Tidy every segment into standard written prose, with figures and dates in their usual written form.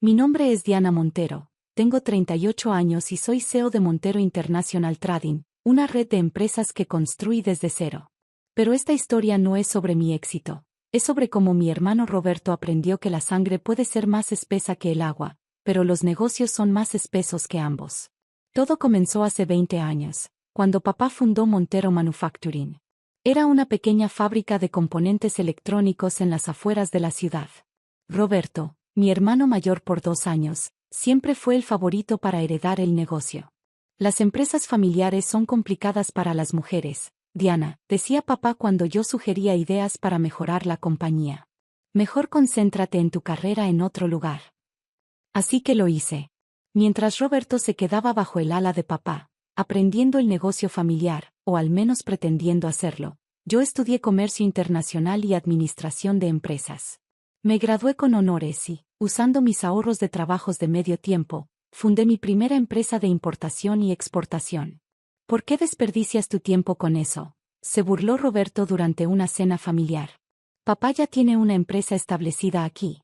Mi nombre es Diana Montero, tengo 38 años y soy CEO de Montero International Trading, una red de empresas que construí desde cero. Pero esta historia no es sobre mi éxito, es sobre cómo mi hermano Roberto aprendió que la sangre puede ser más espesa que el agua, pero los negocios son más espesos que ambos. Todo comenzó hace 20 años, cuando papá fundó Montero Manufacturing. Era una pequeña fábrica de componentes electrónicos en las afueras de la ciudad. Roberto, mi hermano mayor por 2 años, siempre fue el favorito para heredar el negocio. Las empresas familiares son complicadas para las mujeres, Diana, decía papá cuando yo sugería ideas para mejorar la compañía. Mejor concéntrate en tu carrera en otro lugar. Así que lo hice. Mientras Roberto se quedaba bajo el ala de papá, aprendiendo el negocio familiar, o al menos pretendiendo hacerlo, yo estudié comercio internacional y administración de empresas. Me gradué con honores y, usando mis ahorros de trabajos de medio tiempo, fundé mi primera empresa de importación y exportación. ¿Por qué desperdicias tu tiempo con eso?, se burló Roberto durante una cena familiar. Papá ya tiene una empresa establecida aquí.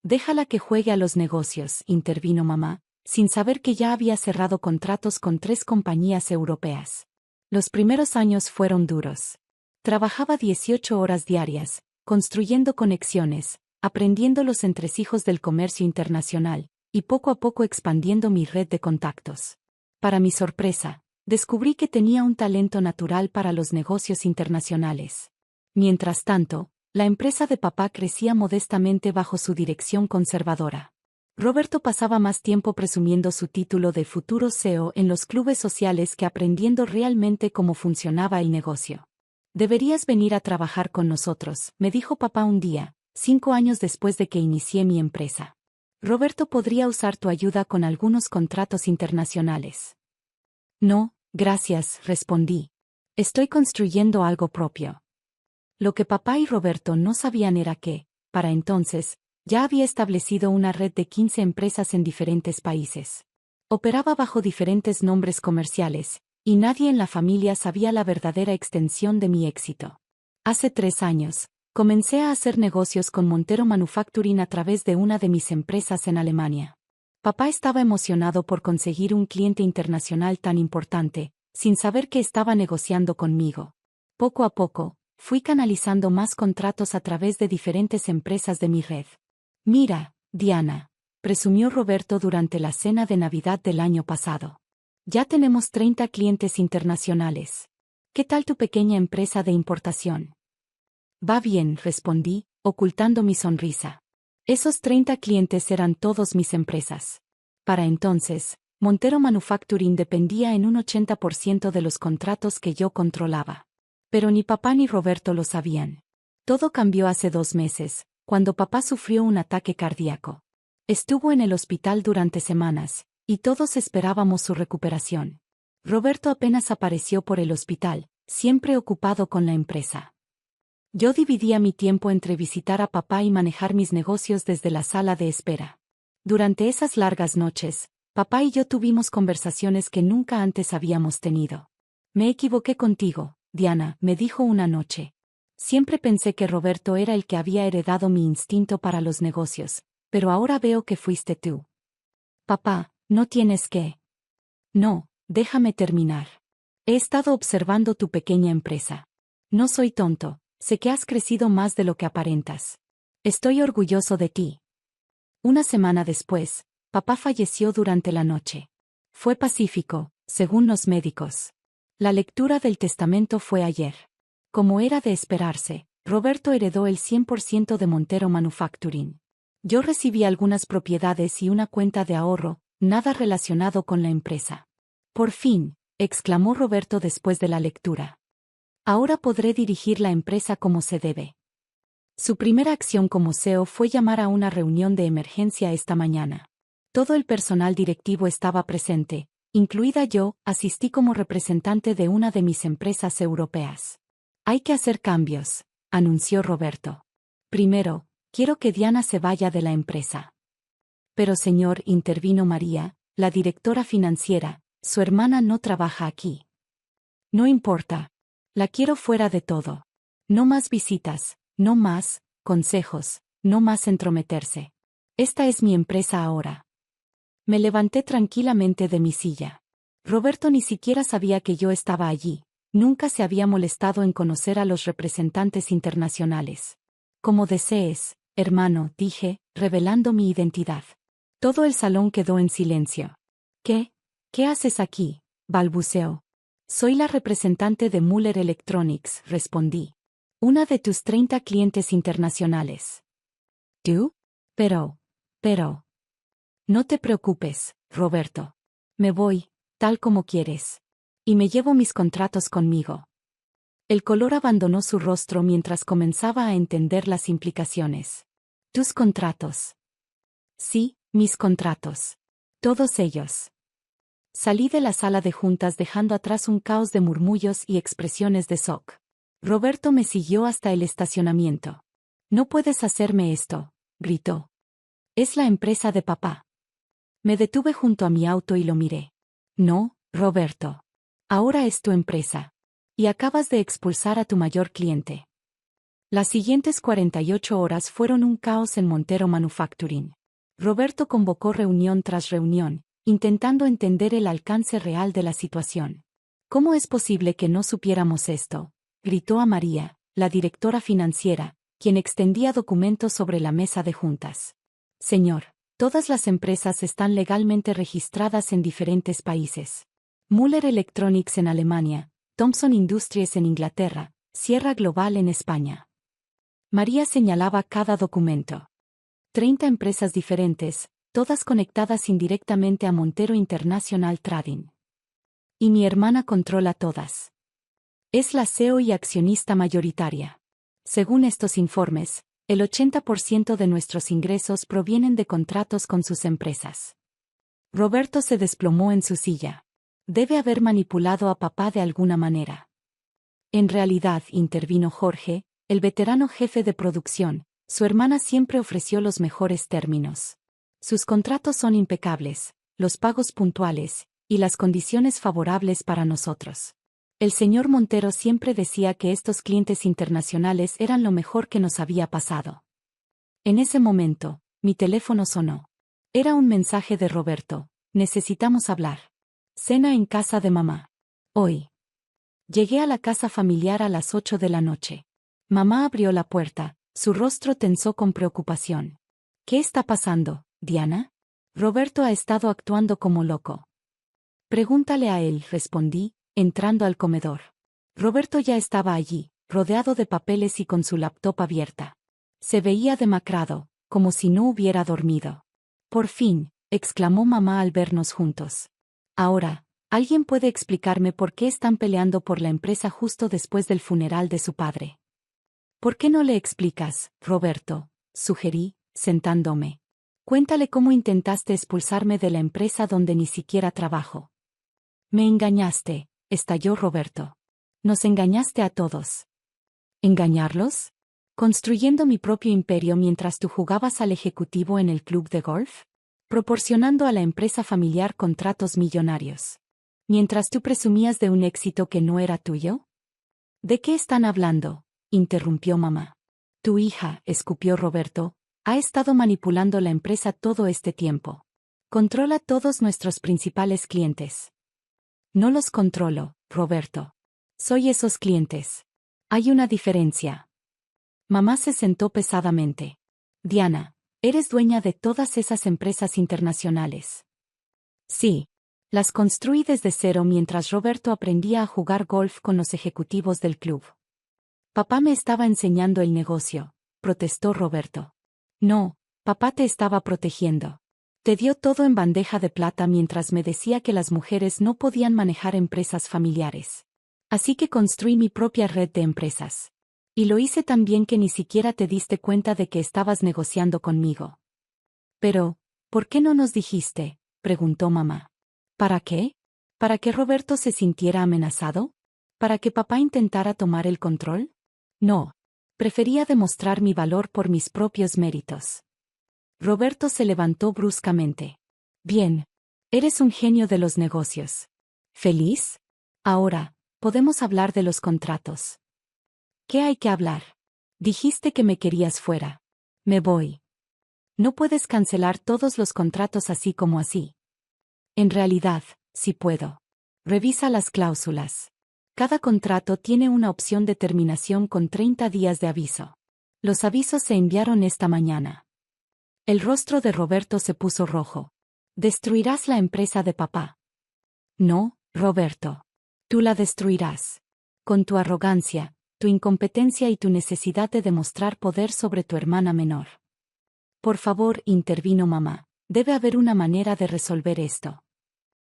Déjala que juegue a los negocios, intervino mamá, sin saber que ya había cerrado contratos con 3 compañías europeas. Los primeros años fueron duros. Trabajaba 18 horas diarias, construyendo conexiones, aprendiendo los entresijos del comercio internacional, y poco a poco expandiendo mi red de contactos. Para mi sorpresa, descubrí que tenía un talento natural para los negocios internacionales. Mientras tanto, la empresa de papá crecía modestamente bajo su dirección conservadora. Roberto pasaba más tiempo presumiendo su título de futuro CEO en los clubes sociales que aprendiendo realmente cómo funcionaba el negocio. Deberías venir a trabajar con nosotros, me dijo papá un día, 5 años después de que inicié mi empresa. Roberto podría usar tu ayuda con algunos contratos internacionales. No, gracias, respondí. Estoy construyendo algo propio. Lo que papá y Roberto no sabían era que, para entonces, ya había establecido una red de 15 empresas en diferentes países. Operaba bajo diferentes nombres comerciales, y nadie en la familia sabía la verdadera extensión de mi éxito. Hace 3 años, comencé a hacer negocios con Montero Manufacturing a través de una de mis empresas en Alemania. Papá estaba emocionado por conseguir un cliente internacional tan importante, sin saber que estaba negociando conmigo. Poco a poco, fui canalizando más contratos a través de diferentes empresas de mi red. Mira, Diana, presumió Roberto durante la cena de Navidad del año pasado. Ya tenemos 30 clientes internacionales. ¿Qué tal tu pequeña empresa de importación? Va bien, respondí, ocultando mi sonrisa. Esos 30 clientes eran todos mis empresas. Para entonces, Montero Manufacturing dependía en un 80% de los contratos que yo controlaba. Pero ni papá ni Roberto lo sabían. Todo cambió hace 2 meses, cuando papá sufrió un ataque cardíaco. Estuvo en el hospital durante semanas, y todos esperábamos su recuperación. Roberto apenas apareció por el hospital, siempre ocupado con la empresa. Yo dividía mi tiempo entre visitar a papá y manejar mis negocios desde la sala de espera. Durante esas largas noches, papá y yo tuvimos conversaciones que nunca antes habíamos tenido. Me equivoqué contigo, Diana, me dijo una noche. Siempre pensé que Roberto era el que había heredado mi instinto para los negocios, pero ahora veo que fuiste tú. Papá, no tienes que. No, déjame terminar. He estado observando tu pequeña empresa. No soy tonto, sé que has crecido más de lo que aparentas. Estoy orgulloso de ti. Una semana después, papá falleció durante la noche. Fue pacífico, según los médicos. La lectura del testamento fue ayer. Como era de esperarse, Roberto heredó el 100% de Montero Manufacturing. Yo recibí algunas propiedades y una cuenta de ahorro, nada relacionado con la empresa. Por fin, exclamó Roberto después de la lectura. Ahora podré dirigir la empresa como se debe. Su primera acción como CEO fue llamar a una reunión de emergencia esta mañana. Todo el personal directivo estaba presente, incluida yo, asistí como representante de una de mis empresas europeas. Hay que hacer cambios, anunció Roberto. Primero, quiero que Diana se vaya de la empresa. Pero señor, intervino María, la directora financiera, su hermana no trabaja aquí. No importa. La quiero fuera de todo. No más visitas, no más consejos, no más entrometerse. Esta es mi empresa ahora. Me levanté tranquilamente de mi silla. Roberto ni siquiera sabía que yo estaba allí. Nunca se había molestado en conocer a los representantes internacionales. Como desees, hermano, dije, revelando mi identidad. Todo el salón quedó en silencio. ¿Qué? ¿Qué haces aquí?, balbuceó. Soy la representante de Muller Electronics, respondí. Una de tus 30 clientes internacionales. ¿Tú? Pero. No te preocupes, Roberto. Me voy, tal como quieres. Y me llevo mis contratos conmigo. El color abandonó su rostro mientras comenzaba a entender las implicaciones. ¿Tus contratos? Sí, mis contratos. Todos ellos. Salí de la sala de juntas dejando atrás un caos de murmullos y expresiones de shock. Roberto me siguió hasta el estacionamiento. No puedes hacerme esto, gritó. Es la empresa de papá. Me detuve junto a mi auto y lo miré. No, Roberto. Ahora es tu empresa. Y acabas de expulsar a tu mayor cliente. Las siguientes 48 horas fueron un caos en Montero Manufacturing. Roberto convocó reunión tras reunión, intentando entender el alcance real de la situación. ¿Cómo es posible que no supiéramos esto?, gritó a María, la directora financiera, quien extendía documentos sobre la mesa de juntas. Señor, todas las empresas están legalmente registradas en diferentes países. Muller Electronics en Alemania, Thomson Industries en Inglaterra, Sierra Global en España. María señalaba cada documento. 30 empresas diferentes, todas conectadas indirectamente a Montero International Trading. Y mi hermana controla todas. Es la CEO y accionista mayoritaria. Según estos informes, el 80% de nuestros ingresos provienen de contratos con sus empresas. Roberto se desplomó en su silla. Debe haber manipulado a papá de alguna manera. En realidad, intervino Jorge, el veterano jefe de producción, su hermana siempre ofreció los mejores términos. Sus contratos son impecables, los pagos puntuales, y las condiciones favorables para nosotros. El señor Montero siempre decía que estos clientes internacionales eran lo mejor que nos había pasado. En ese momento, mi teléfono sonó. Era un mensaje de Roberto. Necesitamos hablar. Cena en casa de mamá. Hoy. Llegué a la casa familiar a las 8 de la noche. Mamá abrió la puerta, su rostro tensó con preocupación. ¿Qué está pasando, Diana? Roberto ha estado actuando como loco. Pregúntale a él, respondí, entrando al comedor. Roberto ya estaba allí, rodeado de papeles y con su laptop abierta. Se veía demacrado, como si no hubiera dormido. Por fin, exclamó mamá al vernos juntos. Ahora, ¿alguien puede explicarme por qué están peleando por la empresa justo después del funeral de su padre? ¿Por qué no le explicas, Roberto?, sugerí, sentándome. Cuéntale cómo intentaste expulsarme de la empresa donde ni siquiera trabajo. Me engañaste, estalló Roberto. Nos engañaste a todos. ¿Engañarlos? ¿Construyendo mi propio imperio mientras tú jugabas al ejecutivo en el club de golf? Proporcionando a la empresa familiar contratos millonarios. Mientras tú presumías de un éxito que no era tuyo. ¿De qué están hablando?, interrumpió mamá. Tu hija, escupió Roberto, ha estado manipulando la empresa todo este tiempo. Controla todos nuestros principales clientes. No los controlo, Roberto. Soy esos clientes. Hay una diferencia. Mamá se sentó pesadamente. Diana, eres dueña de todas esas empresas internacionales. Sí. Las construí desde cero mientras Roberto aprendía a jugar golf con los ejecutivos del club. Papá me estaba enseñando el negocio, protestó Roberto. No, papá te estaba protegiendo. Te dio todo en bandeja de plata mientras me decía que las mujeres no podían manejar empresas familiares. Así que construí mi propia red de empresas. Y lo hice tan bien que ni siquiera te diste cuenta de que estabas negociando conmigo. Pero, ¿por qué no nos dijiste?, preguntó mamá. ¿Para qué? ¿Para que Roberto se sintiera amenazado? ¿Para que papá intentara tomar el control? No. Prefería demostrar mi valor por mis propios méritos. Roberto se levantó bruscamente. Bien. Eres un genio de los negocios. ¿Feliz? Ahora, podemos hablar de los contratos. ¿Qué hay que hablar? Dijiste que me querías fuera. Me voy. No puedes cancelar todos los contratos así como así. En realidad, sí puedo. Revisa las cláusulas. Cada contrato tiene una opción de terminación con 30 días de aviso. Los avisos se enviaron esta mañana. El rostro de Roberto se puso rojo. ¿Destruirás la empresa de papá? No, Roberto. Tú la destruirás. Con tu arrogancia, tu incompetencia y tu necesidad de demostrar poder sobre tu hermana menor. Por favor, intervino mamá. Debe haber una manera de resolver esto.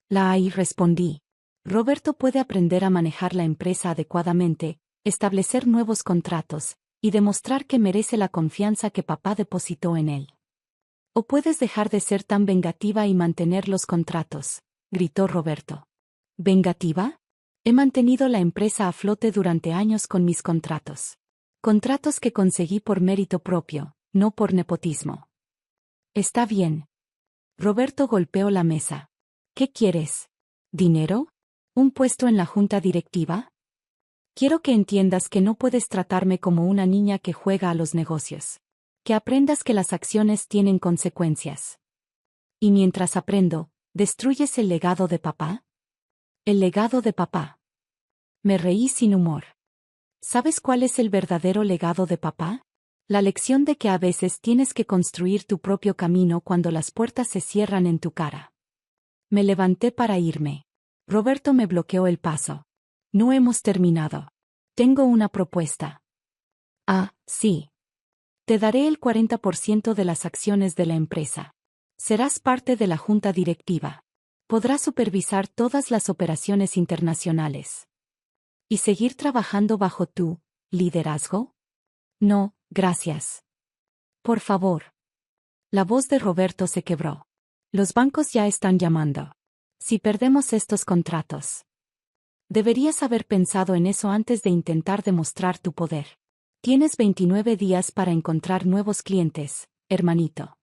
La hay, respondí. Roberto puede aprender a manejar la empresa adecuadamente, establecer nuevos contratos, y demostrar que merece la confianza que papá depositó en él. O puedes dejar de ser tan vengativa y mantener los contratos, gritó Roberto. ¿Vengativa? He mantenido la empresa a flote durante años con mis contratos. Contratos que conseguí por mérito propio, no por nepotismo. Está bien. Roberto golpeó la mesa. ¿Qué quieres? ¿Dinero? ¿Un puesto en la junta directiva? Quiero que entiendas que no puedes tratarme como una niña que juega a los negocios. Que aprendas que las acciones tienen consecuencias. Y mientras aprendo, ¿destruyes el legado de papá? El legado de papá. Me reí sin humor. ¿Sabes cuál es el verdadero legado de papá? La lección de que a veces tienes que construir tu propio camino cuando las puertas se cierran en tu cara. Me levanté para irme. Roberto me bloqueó el paso. No hemos terminado. Tengo una propuesta. Ah, sí. Te daré el 40% de las acciones de la empresa. Serás parte de la junta directiva. Podrás supervisar todas las operaciones internacionales. ¿Y seguir trabajando bajo tu liderazgo? No, gracias. Por favor. La voz de Roberto se quebró. Los bancos ya están llamando. Si perdemos estos contratos. Deberías haber pensado en eso antes de intentar demostrar tu poder. Tienes 29 días para encontrar nuevos clientes, hermanito.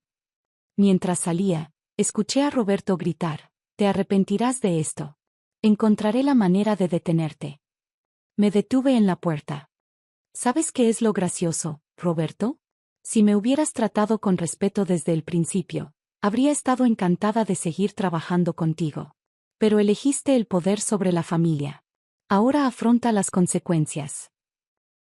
Mientras salía, escuché a Roberto gritar, te arrepentirás de esto. Encontraré la manera de detenerte. Me detuve en la puerta. ¿Sabes qué es lo gracioso, Roberto? Si me hubieras tratado con respeto desde el principio, habría estado encantada de seguir trabajando contigo. Pero elegiste el poder sobre la familia. Ahora afronta las consecuencias.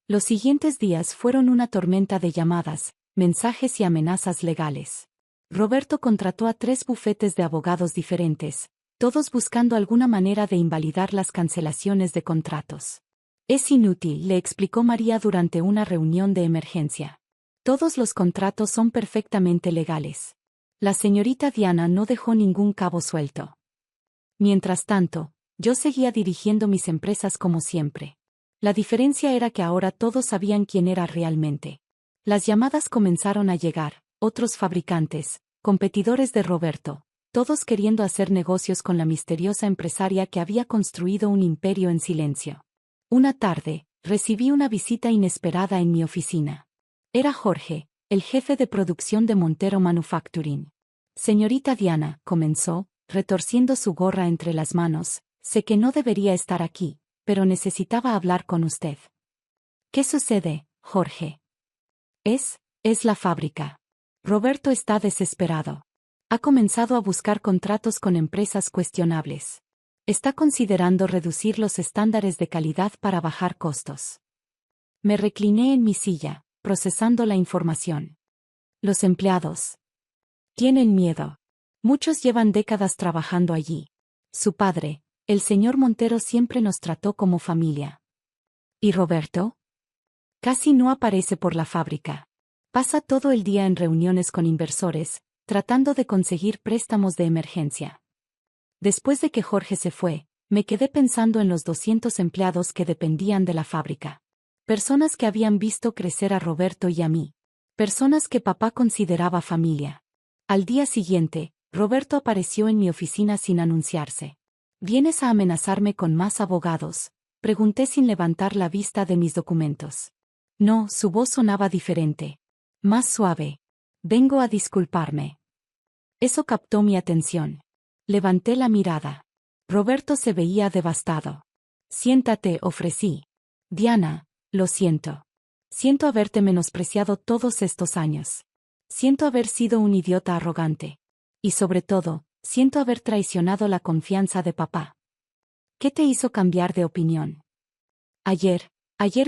Los siguientes días fueron una tormenta de llamadas, mensajes y amenazas legales. Roberto contrató a 3 bufetes de abogados diferentes, todos buscando alguna manera de invalidar las cancelaciones de contratos. Es inútil, le explicó María durante una reunión de emergencia. Todos los contratos son perfectamente legales. La señorita Diana no dejó ningún cabo suelto. Mientras tanto, yo seguía dirigiendo mis empresas como siempre. La diferencia era que ahora todos sabían quién era realmente. Las llamadas comenzaron a llegar, otros fabricantes, competidores de Roberto, todos queriendo hacer negocios con la misteriosa empresaria que había construido un imperio en silencio. Una tarde, recibí una visita inesperada en mi oficina. Era Jorge, el jefe de producción de Montero Manufacturing. Señorita Diana, comenzó, retorciendo su gorra entre las manos, sé que no debería estar aquí, pero necesitaba hablar con usted. ¿Qué sucede, Jorge? Es la fábrica. Roberto está desesperado. Ha comenzado a buscar contratos con empresas cuestionables. Está considerando reducir los estándares de calidad para bajar costos. Me recliné en mi silla, procesando la información. Los empleados tienen miedo. Muchos llevan décadas trabajando allí. Su padre, el señor Montero, siempre nos trató como familia. ¿Y Roberto? Casi no aparece por la fábrica. Pasa todo el día en reuniones con inversores, tratando de conseguir préstamos de emergencia. Después de que Jorge se fue, me quedé pensando en los 200 empleados que dependían de la fábrica. Personas que habían visto crecer a Roberto y a mí. Personas que papá consideraba familia. Al día siguiente, Roberto apareció en mi oficina sin anunciarse. ¿Vienes a amenazarme con más abogados?, pregunté sin levantar la vista de mis documentos. No, su voz sonaba diferente. Más suave. Vengo a disculparme. Eso captó mi atención. Levanté la mirada. Roberto se veía devastado. Siéntate, ofrecí. Diana, lo siento. Siento haberte menospreciado todos estos años. Siento haber sido un idiota arrogante. Y sobre todo, siento haber traicionado la confianza de papá. ¿Qué te hizo cambiar de opinión? Ayer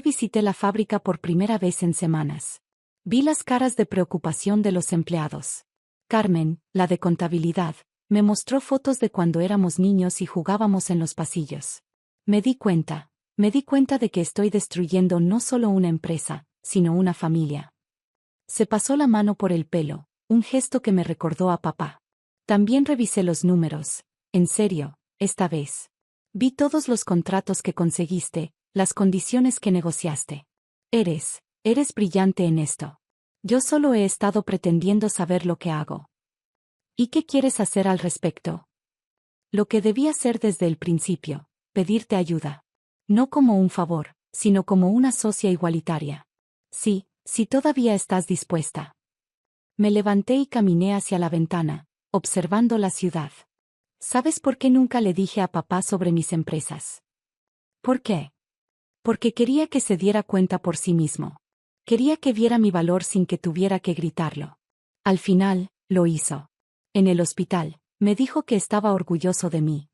visité la fábrica por primera vez en semanas. Vi las caras de preocupación de los empleados. Carmen, la de contabilidad, me mostró fotos de cuando éramos niños y jugábamos en los pasillos. Me di cuenta de que estoy destruyendo no solo una empresa, sino una familia. Se pasó la mano por el pelo, un gesto que me recordó a papá. También revisé los números. En serio, esta vez. Vi todos los contratos que conseguiste, las condiciones que negociaste. Eres brillante en esto. Yo solo he estado pretendiendo saber lo que hago. ¿Y qué quieres hacer al respecto? Lo que debí hacer desde el principio, pedirte ayuda. No como un favor, sino como una socia igualitaria. Sí, si todavía estás dispuesta. Me levanté y caminé hacia la ventana, observando la ciudad. ¿Sabes por qué nunca le dije a papá sobre mis empresas? ¿Por qué? Porque quería que se diera cuenta por sí mismo. Quería que viera mi valor sin que tuviera que gritarlo. Al final, lo hizo. En el hospital, me dijo que estaba orgulloso de mí.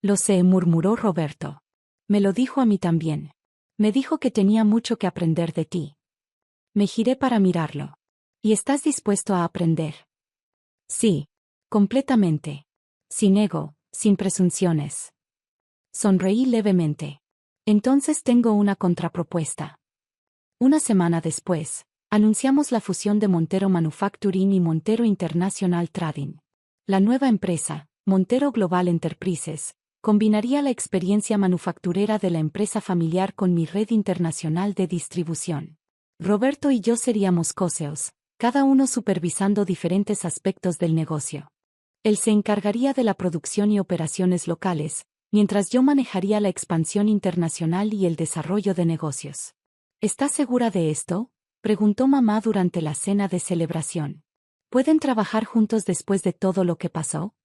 Lo sé, murmuró Roberto. Me lo dijo a mí también. Me dijo que tenía mucho que aprender de ti. Me giré para mirarlo. ¿Y estás dispuesto a aprender? Sí. Completamente. Sin ego, sin presunciones. Sonreí levemente. Entonces tengo una contrapropuesta. Una semana después, anunciamos la fusión de Montero Manufacturing y Montero International Trading. La nueva empresa, Montero Global Enterprises, combinaría la experiencia manufacturera de la empresa familiar con mi red internacional de distribución. Roberto y yo seríamos cóceos, cada uno supervisando diferentes aspectos del negocio. Él se encargaría de la producción y operaciones locales, mientras yo manejaría la expansión internacional y el desarrollo de negocios. ¿Estás segura de esto?, preguntó mamá durante la cena de celebración. ¿Pueden trabajar juntos después de todo lo que pasó?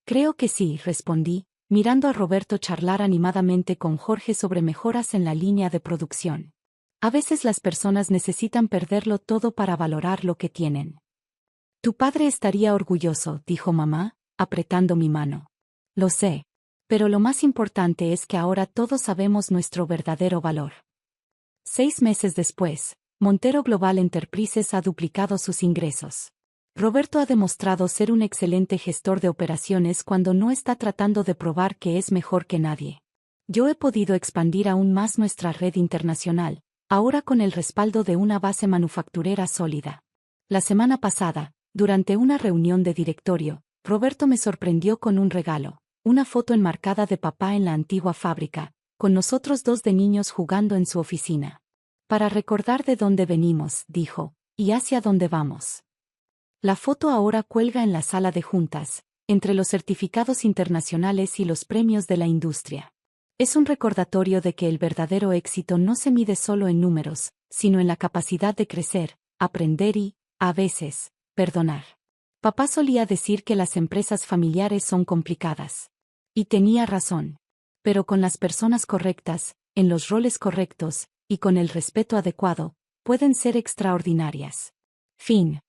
Creo que sí, respondí, mirando a Roberto charlar animadamente con Jorge sobre mejoras en la línea de producción. A veces las personas necesitan perderlo todo para valorar lo que tienen. Tu padre estaría orgulloso, dijo mamá, apretando mi mano. Lo sé. Pero lo más importante es que ahora todos sabemos nuestro verdadero valor. 6 meses después, Montero Global Enterprises ha duplicado sus ingresos. Roberto ha demostrado ser un excelente gestor de operaciones cuando no está tratando de probar que es mejor que nadie. Yo he podido expandir aún más nuestra red internacional, ahora con el respaldo de una base manufacturera sólida. La semana pasada, durante una reunión de directorio, Roberto me sorprendió con un regalo, una foto enmarcada de papá en la antigua fábrica, con nosotros dos de niños jugando en su oficina. Para recordar de dónde venimos, dijo, y hacia dónde vamos. La foto ahora cuelga en la sala de juntas, entre los certificados internacionales y los premios de la industria. Es un recordatorio de que el verdadero éxito no se mide solo en números, sino en la capacidad de crecer, aprender y, a veces, perdonar. Papá solía decir que las empresas familiares son complicadas. Y tenía razón. Pero con las personas correctas, en los roles correctos, y con el respeto adecuado, pueden ser extraordinarias. Fin.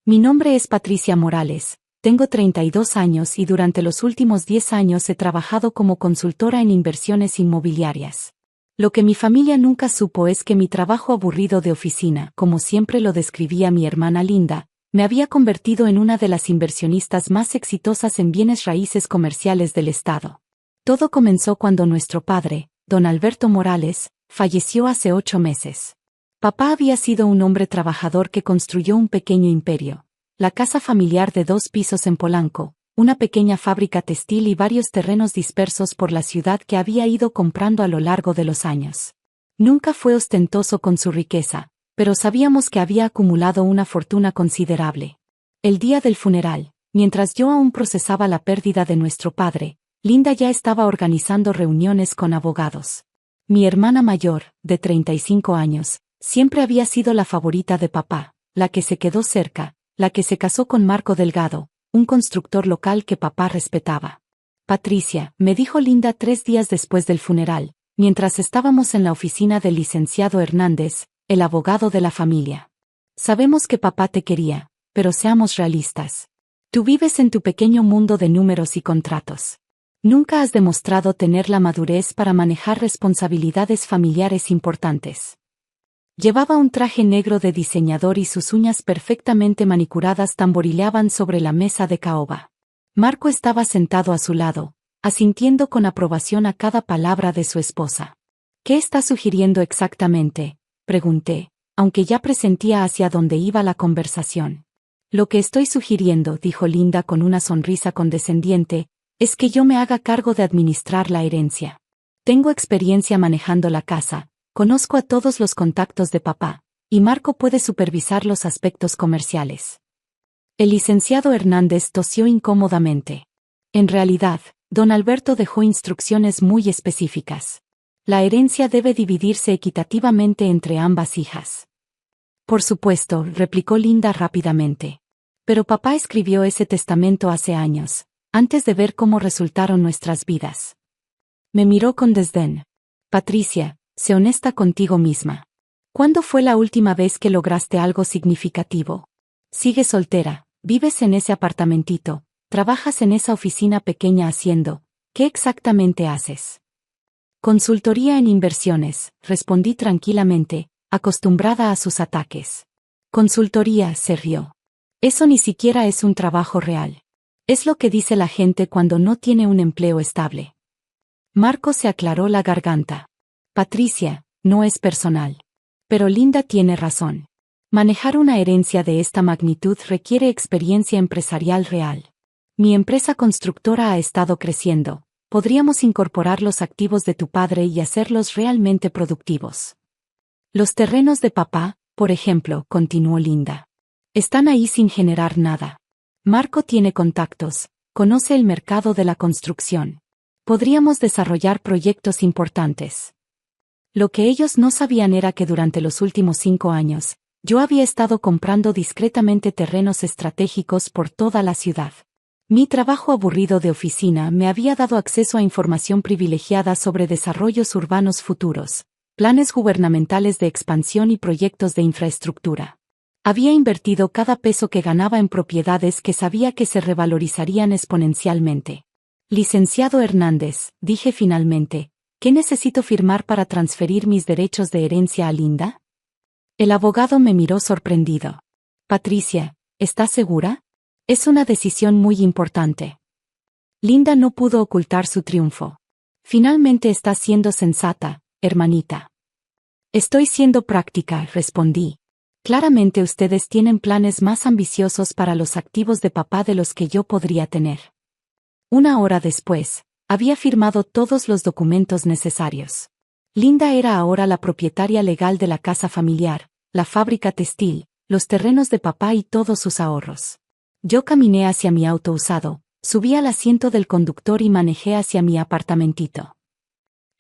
Mi nombre es Patricia Morales, tengo 32 años y durante los últimos 10 años he trabajado como consultora en inversiones inmobiliarias. Lo que mi familia nunca supo es que mi trabajo aburrido de oficina, como siempre lo describía mi hermana Linda, me había convertido en una de las inversionistas más exitosas en bienes raíces comerciales del estado. Todo comenzó cuando nuestro padre, don Alberto Morales, falleció hace 8 meses. Papá había sido un hombre trabajador que construyó un pequeño imperio, la casa familiar de 2 pisos en Polanco, una pequeña fábrica textil y varios terrenos dispersos por la ciudad que había ido comprando a lo largo de los años. Nunca fue ostentoso con su riqueza, pero sabíamos que había acumulado una fortuna considerable. El día del funeral, mientras yo aún procesaba la pérdida de nuestro padre, Linda ya estaba organizando reuniones con abogados. Mi hermana mayor, de 35 años, siempre había sido la favorita de papá, la que se quedó cerca, la que se casó con Marco Delgado, un constructor local que papá respetaba. Patricia, me dijo Linda 3 días después del funeral, mientras estábamos en la oficina del licenciado Hernández, el abogado de la familia. Sabemos que papá te quería, pero seamos realistas. Tú vives en tu pequeño mundo de números y contratos. Nunca has demostrado tener la madurez para manejar responsabilidades familiares importantes. Llevaba un traje negro de diseñador y sus uñas perfectamente manicuradas tamborileaban sobre la mesa de caoba. Marco estaba sentado a su lado, asintiendo con aprobación a cada palabra de su esposa. ¿Qué está sugiriendo exactamente?, pregunté, aunque ya presentía hacia dónde iba la conversación. Lo que estoy sugiriendo, dijo Linda con una sonrisa condescendiente, es que yo me haga cargo de administrar la herencia. Tengo experiencia manejando la casa, conozco a todos los contactos de papá, y Marco puede supervisar los aspectos comerciales. El licenciado Hernández tosió incómodamente. En realidad, don Alberto dejó instrucciones muy específicas. La herencia debe dividirse equitativamente entre ambas hijas. Por supuesto, replicó Linda rápidamente. Pero papá escribió ese testamento hace años, antes de ver cómo resultaron nuestras vidas. Me miró con desdén. Patricia, sé honesta contigo misma. ¿Cuándo fue la última vez que lograste algo significativo? Sigues soltera, vives en ese apartamentito, trabajas en esa oficina pequeña haciendo, ¿qué exactamente haces? Consultoría en inversiones, respondí tranquilamente, acostumbrada a sus ataques. Consultoría, se rió. Eso ni siquiera es un trabajo real. Es lo que dice la gente cuando no tiene un empleo estable. Marco se aclaró la garganta. Patricia, no es personal. Pero Linda tiene razón. Manejar una herencia de esta magnitud requiere experiencia empresarial real. Mi empresa constructora ha estado creciendo. Podríamos incorporar los activos de tu padre y hacerlos realmente productivos. Los terrenos de papá, por ejemplo, continuó Linda. Están ahí sin generar nada. Marco tiene contactos, conoce el mercado de la construcción. Podríamos desarrollar proyectos importantes. Lo que ellos no sabían era que durante los últimos 5 años, yo había estado comprando discretamente terrenos estratégicos por toda la ciudad. Mi trabajo aburrido de oficina me había dado acceso a información privilegiada sobre desarrollos urbanos futuros, planes gubernamentales de expansión y proyectos de infraestructura. Había invertido cada peso que ganaba en propiedades que sabía que se revalorizarían exponencialmente. Licenciado Hernández, dije finalmente, ¿qué necesito firmar para transferir mis derechos de herencia a Linda? El abogado me miró sorprendido. Patricia, ¿estás segura? Es una decisión muy importante. Linda no pudo ocultar su triunfo. Finalmente estás siendo sensata, hermanita. Estoy siendo práctica, respondí. Claramente ustedes tienen planes más ambiciosos para los activos de papá de los que yo podría tener. 1 hora después, había firmado todos los documentos necesarios. Linda era ahora la propietaria legal de la casa familiar, la fábrica textil, los terrenos de papá y todos sus ahorros. Yo caminé hacia mi auto usado, subí al asiento del conductor y manejé hacia mi apartamentito.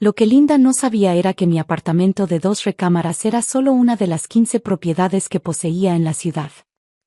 Lo que Linda no sabía era que mi apartamento de 2 recámaras era solo una de las 15 propiedades que poseía en la ciudad.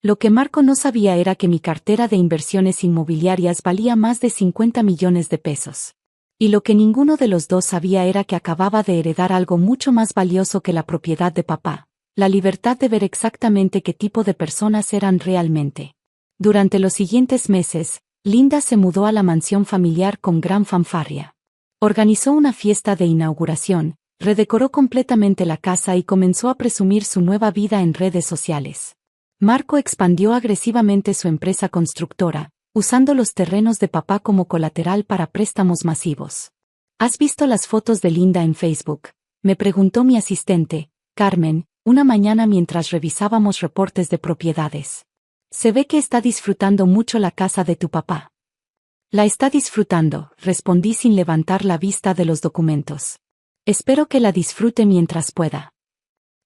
Lo que Marco no sabía era que mi cartera de inversiones inmobiliarias valía más de 50 millones de pesos. Y lo que ninguno de los dos sabía era que acababa de heredar algo mucho más valioso que la propiedad de papá, la libertad de ver exactamente qué tipo de personas eran realmente. Durante los siguientes meses, Linda se mudó a la mansión familiar con gran fanfarria. Organizó una fiesta de inauguración, redecoró completamente la casa y comenzó a presumir su nueva vida en redes sociales. Marco expandió agresivamente su empresa constructora, usando los terrenos de papá como colateral para préstamos masivos. ¿Has visto las fotos de Linda en Facebook?, me preguntó mi asistente, Carmen, una mañana mientras revisábamos reportes de propiedades. Se ve que está disfrutando mucho la casa de tu papá. La está disfrutando, respondí sin levantar la vista de los documentos. Espero que la disfrute mientras pueda.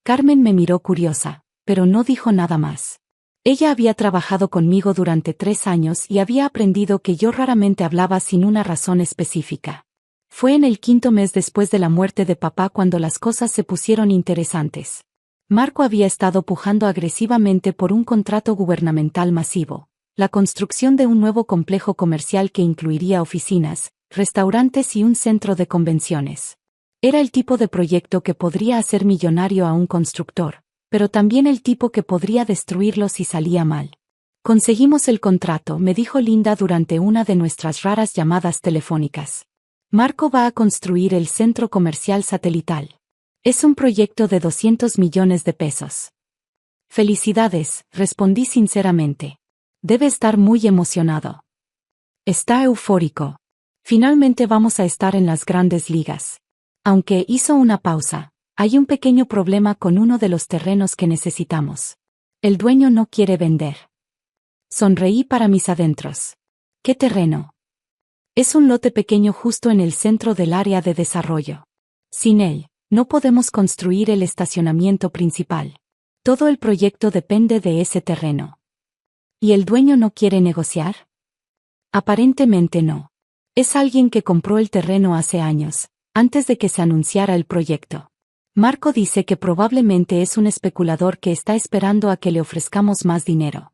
Carmen me miró curiosa, pero no dijo nada más. Ella había trabajado conmigo durante 3 años y había aprendido que yo raramente hablaba sin una razón específica. Fue en el 5.º mes después de la muerte de papá cuando las cosas se pusieron interesantes. Marco había estado pujando agresivamente por un contrato gubernamental masivo, la construcción de un nuevo complejo comercial que incluiría oficinas, restaurantes y un centro de convenciones. Era el tipo de proyecto que podría hacer millonario a un constructor, pero también el tipo que podría destruirlo si salía mal. Conseguimos el contrato, me dijo Linda durante una de nuestras raras llamadas telefónicas. Marco va a construir el centro comercial satelital. Es un proyecto de 200 millones de pesos. Felicidades, respondí sinceramente. Debe estar muy emocionado. Está eufórico. Finalmente vamos a estar en las grandes ligas. Aunque hizo una pausa, hay un pequeño problema con uno de los terrenos que necesitamos. El dueño no quiere vender. Sonreí para mis adentros. ¿Qué terreno? Es un lote pequeño justo en el centro del área de desarrollo. Sin él, no podemos construir el estacionamiento principal. Todo el proyecto depende de ese terreno. ¿Y el dueño no quiere negociar? Aparentemente no. Es alguien que compró el terreno hace años, antes de que se anunciara el proyecto. Marco dice que probablemente es un especulador que está esperando a que le ofrezcamos más dinero.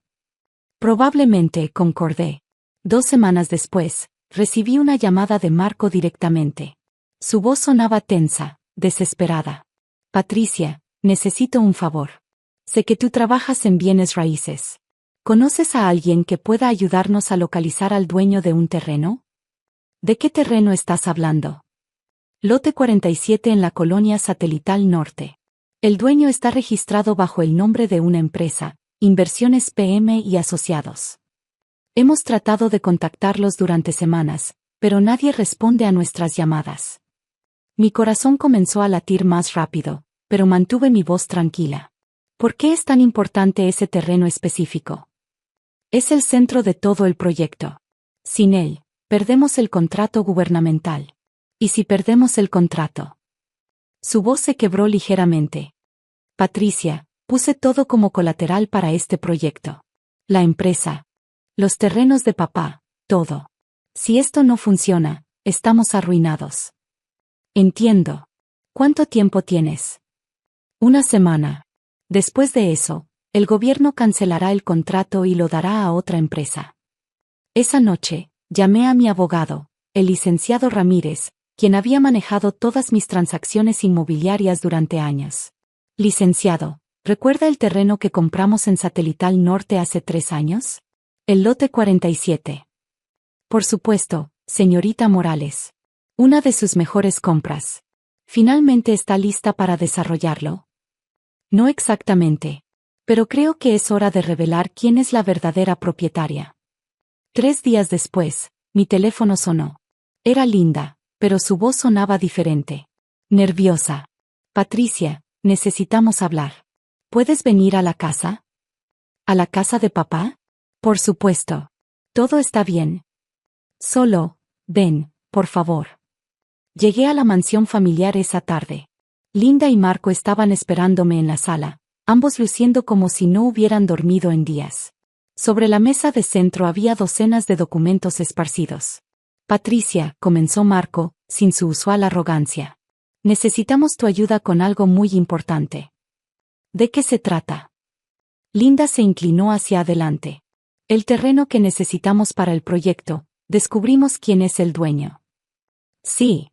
Probablemente, concordé. 2 semanas después, recibí una llamada de Marco directamente. Su voz sonaba tensa, desesperada. Patricia, necesito un favor. Sé que tú trabajas en bienes raíces. ¿Conoces a alguien que pueda ayudarnos a localizar al dueño de un terreno? ¿De qué terreno estás hablando? Lote 47 en la colonia Satelital Norte. El dueño está registrado bajo el nombre de una empresa, Inversiones PM y Asociados. Hemos tratado de contactarlos durante semanas, pero nadie responde a nuestras llamadas. Mi corazón comenzó a latir más rápido, pero mantuve mi voz tranquila. ¿Por qué es tan importante ese terreno específico? Es el centro de todo el proyecto. Sin él, perdemos el contrato gubernamental. ¿Y si perdemos el contrato? Su voz se quebró ligeramente. Patricia, puse todo como colateral para este proyecto. La empresa. Los terrenos de papá, todo. Si esto no funciona, estamos arruinados. Entiendo. ¿Cuánto tiempo tienes? 1 semana. Después de eso, el gobierno cancelará el contrato y lo dará a otra empresa. Esa noche, llamé a mi abogado, el licenciado Ramírez, quien había manejado todas mis transacciones inmobiliarias durante años. Licenciado, ¿recuerda el terreno que compramos en Satelital Norte hace 3 años? El lote 47. Por supuesto, señorita Morales. Una de sus mejores compras. ¿Finalmente está lista para desarrollarlo? No exactamente. Pero creo que es hora de revelar quién es la verdadera propietaria. 3 días después, mi teléfono sonó. Era Linda, pero su voz sonaba diferente. Nerviosa. Patricia, necesitamos hablar. ¿Puedes venir a la casa? ¿A la casa de papá? Por supuesto. Todo está bien. Solo, ven, por favor. Llegué a la mansión familiar esa tarde. Linda y Marco estaban esperándome en la sala, ambos luciendo como si no hubieran dormido en días. Sobre la mesa de centro había docenas de documentos esparcidos. Patricia, comenzó Marco, sin su usual arrogancia. Necesitamos tu ayuda con algo muy importante. ¿De qué se trata? Linda se inclinó hacia adelante. El terreno que necesitamos para el proyecto, descubrimos quién es el dueño. Sí.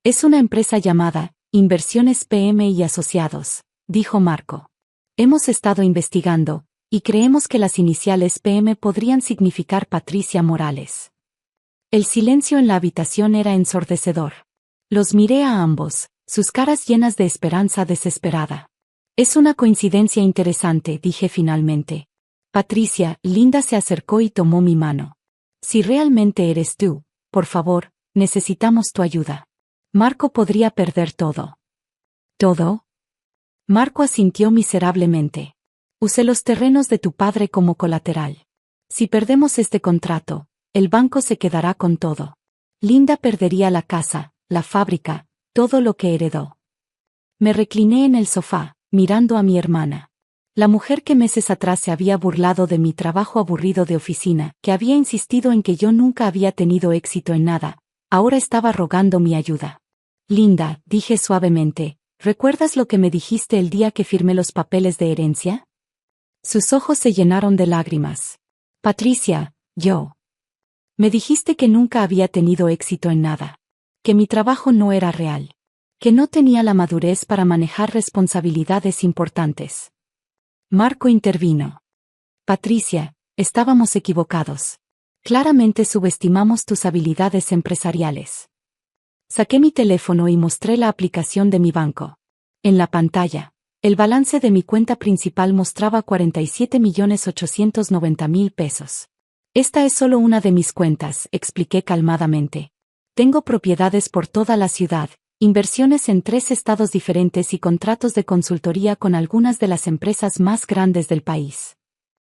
Es una empresa llamada Inversiones PM y Asociados, dijo Marco. Hemos estado investigando, y creemos que las iniciales PM podrían significar Patricia Morales. El silencio en la habitación era ensordecedor. Los miré a ambos, sus caras llenas de esperanza desesperada. Es una coincidencia interesante, dije finalmente. Patricia, Linda se acercó y tomó mi mano. Si realmente eres tú, por favor, necesitamos tu ayuda. Marco podría perder todo. ¿Todo? Marco asintió miserablemente. Usé los terrenos de tu padre como colateral. Si perdemos este contrato, el banco se quedará con todo. Linda perdería la casa, la fábrica, todo lo que heredó. Me recliné en el sofá, mirando a mi hermana. La mujer que meses atrás se había burlado de mi trabajo aburrido de oficina, que había insistido en que yo nunca había tenido éxito en nada, ahora estaba rogando mi ayuda. Linda, dije suavemente, ¿recuerdas lo que me dijiste el día que firmé los papeles de herencia? Sus ojos se llenaron de lágrimas. Patricia, yo. Me dijiste que nunca había tenido éxito en nada. Que mi trabajo no era real. que no tenía la madurez para manejar responsabilidades importantes. Marco intervino. Patricia, estábamos equivocados. Claramente subestimamos tus habilidades empresariales. Saqué mi teléfono y mostré la aplicación de mi banco. En la pantalla, el balance de mi cuenta principal mostraba 47.890.000 pesos. Esta es solo una de mis cuentas, expliqué calmadamente. Tengo propiedades por toda la ciudad, inversiones en 3 estados diferentes y contratos de consultoría con algunas de las empresas más grandes del país.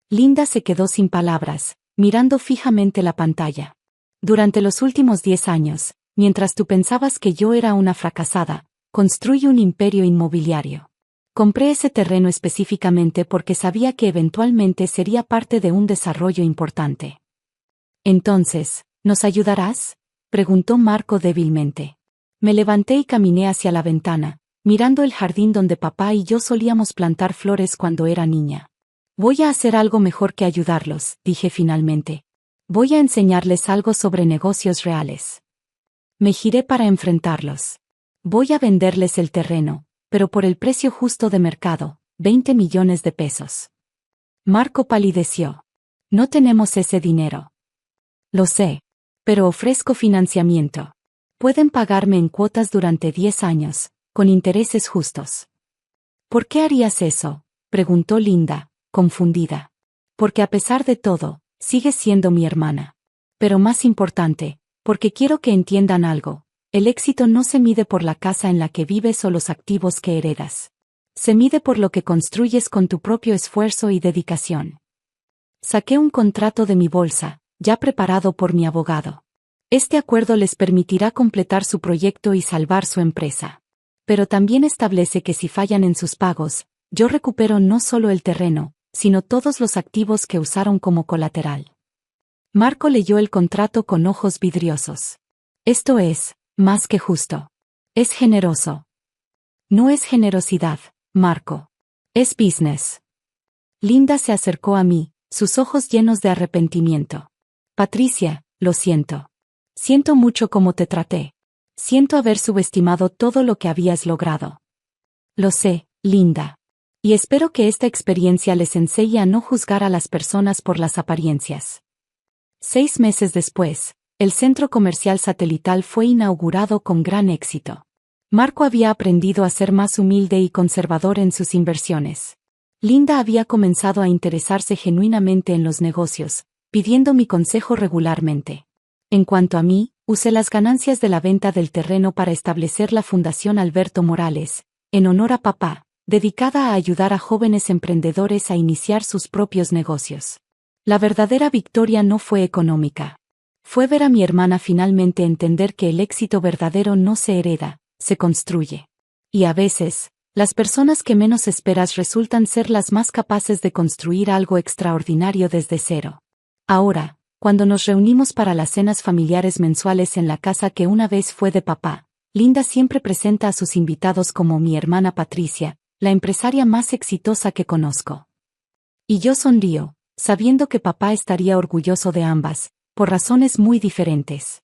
Linda se quedó sin palabras, mirando fijamente la pantalla. Durante los últimos 10 años, mientras tú pensabas que yo era una fracasada, construí un imperio inmobiliario. Compré ese terreno específicamente porque sabía que eventualmente sería parte de un desarrollo importante. Entonces, ¿nos ayudarás?, preguntó Marco débilmente. Me levanté y caminé hacia la ventana, mirando el jardín donde papá y yo solíamos plantar flores cuando era niña. Voy a hacer algo mejor que ayudarlos, dije finalmente. Voy a enseñarles algo sobre negocios reales. Me giré para enfrentarlos. Voy a venderles el terreno, pero por el precio justo de mercado, 20 millones de pesos. Marco palideció. No tenemos ese dinero. Lo sé, pero ofrezco financiamiento. Pueden pagarme en cuotas durante 10 años, con intereses justos. ¿Por qué harías eso?, preguntó Linda, confundida. Porque a pesar de todo, sigues siendo mi hermana. Pero más importante, porque quiero que entiendan algo. El éxito no se mide por la casa en la que vives o los activos que heredas. Se mide por lo que construyes con tu propio esfuerzo y dedicación. Saqué un contrato de mi bolsa, ya preparado por mi abogado. Este acuerdo les permitirá completar su proyecto y salvar su empresa. Pero también establece que si fallan en sus pagos, yo recupero no solo el terreno, sino todos los activos que usaron como colateral. Marco leyó el contrato con ojos vidriosos. Esto es, más que justo. Es generoso. No es generosidad, Marco. Es business. Linda se acercó a mí, sus ojos llenos de arrepentimiento. Patricia, lo siento. Siento mucho cómo te traté. Siento haber subestimado todo lo que habías logrado. Lo sé, Linda. Y espero que esta experiencia les enseñe a no juzgar a las personas por las apariencias. 6 meses después, el centro comercial satelital fue inaugurado con gran éxito. Marco había aprendido a ser más humilde y conservador en sus inversiones. Linda había comenzado a interesarse genuinamente en los negocios, pidiendo mi consejo regularmente. En cuanto a mí, usé las ganancias de la venta del terreno para establecer la Fundación Alberto Morales, en honor a papá, dedicada a ayudar a jóvenes emprendedores a iniciar sus propios negocios. La verdadera victoria no fue económica. Fue ver a mi hermana finalmente entender que el éxito verdadero no se hereda, se construye. Y a veces, las personas que menos esperas resultan ser las más capaces de construir algo extraordinario desde cero. Ahora, cuando nos reunimos para las cenas familiares mensuales en la casa que una vez fue de papá, Linda siempre presenta a sus invitados como mi hermana Patricia, la empresaria más exitosa que conozco. Y yo sonrío, sabiendo que papá estaría orgulloso de ambas, por razones muy diferentes.